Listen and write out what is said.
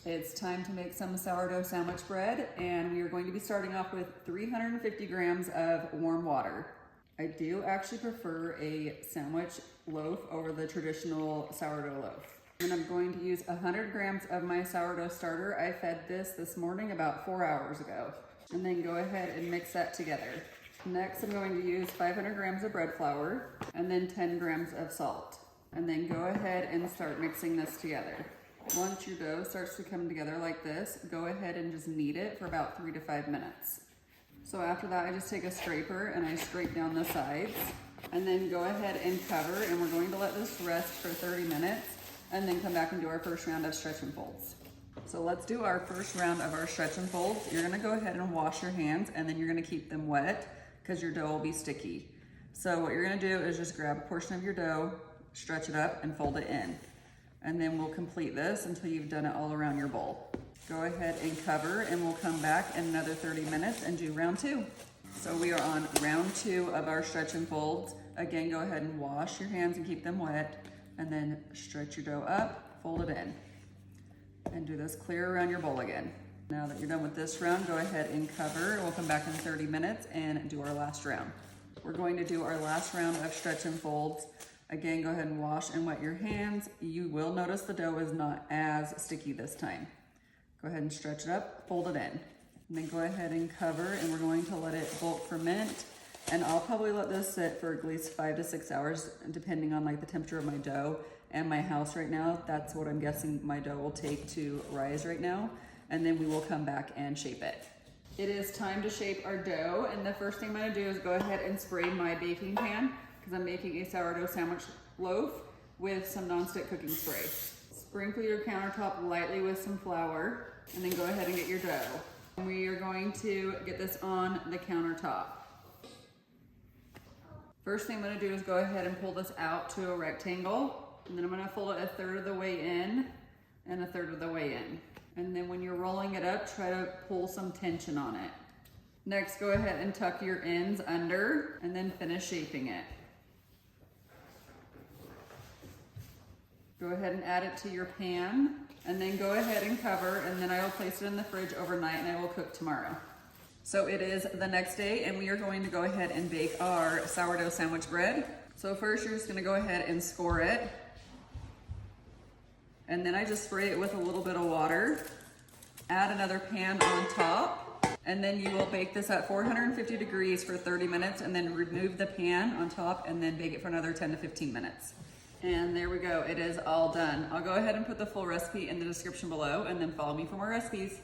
It's time to make some sourdough sandwich bread, and we are going to be starting off with 350 grams of warm water. I do actually prefer a sandwich loaf over the traditional sourdough loaf. And I'm going to use 100 grams of my sourdough starter. I fed this morning about 4 hours ago. And then go ahead and mix that together. Next, I'm going to use 500 grams of bread flour and then 10 grams of salt. And then go ahead and start mixing this together. Once your dough starts to come together like this, go ahead and just knead it for about 3 to 5 minutes. So after that, I just take a scraper and I scrape down the sides, and then go ahead and cover, and we're going to let this rest for 30 minutes and then come back and do our first round of stretch and folds. So let's do our first round of our stretch and folds. You're gonna go ahead and wash your hands, and then you're gonna keep them wet because your dough will be sticky. So what you're gonna do is just grab a portion of your dough, stretch it up and fold it in. And then we'll complete this until you've done it all around your bowl. Go ahead and cover, and we'll come back in another 30 minutes and do round 2. So we are on round 2 of our stretch and folds. Again, go ahead and wash your hands and keep them wet, and then stretch your dough up, fold it in, and do this clear around your bowl again. Now that you're done with this round, go ahead and cover. We'll come back in 30 minutes and do our last round. We're going to do our last round of stretch and folds. Again, go ahead and wash and wet your hands. You will notice the dough is not as sticky this time. Go ahead and stretch it up, fold it in. And then go ahead and cover, and we're going to let it bulk ferment. And I'll probably let this sit for at least 5 to 6 hours, depending on like the temperature of my dough and my house right now. That's what I'm guessing my dough will take to rise right now. And then we will come back and shape it. It is time to shape our dough. And the first thing I'm gonna do is go ahead and spray my baking pan, because I'm making a sourdough sandwich loaf with some nonstick cooking spray. Sprinkle your countertop lightly with some flour, and then go ahead and get your dough. And we are going to get this on the countertop. First thing I'm gonna do is go ahead and pull this out to a rectangle, and then I'm gonna fold it 1/3 of the way in and 1/3 of the way in. And then when you're rolling it up, try to pull some tension on it. Next, go ahead and tuck your ends under, and then finish shaping it. Go ahead and add it to your pan, and then go ahead and cover, and then I will place it in the fridge overnight, and I will cook tomorrow. So it is the next day, and we are going to go ahead and bake our sourdough sandwich bread. So first, you're just gonna go ahead and score it. And then I just spray it with a little bit of water. Add another pan on top, and then you will bake this at 450 degrees for 30 minutes, and then remove the pan on top, and then bake it for another 10 to 15 minutes. And there we go, it is all done. I'll go ahead and put the full recipe in the description below, and then follow me for more recipes.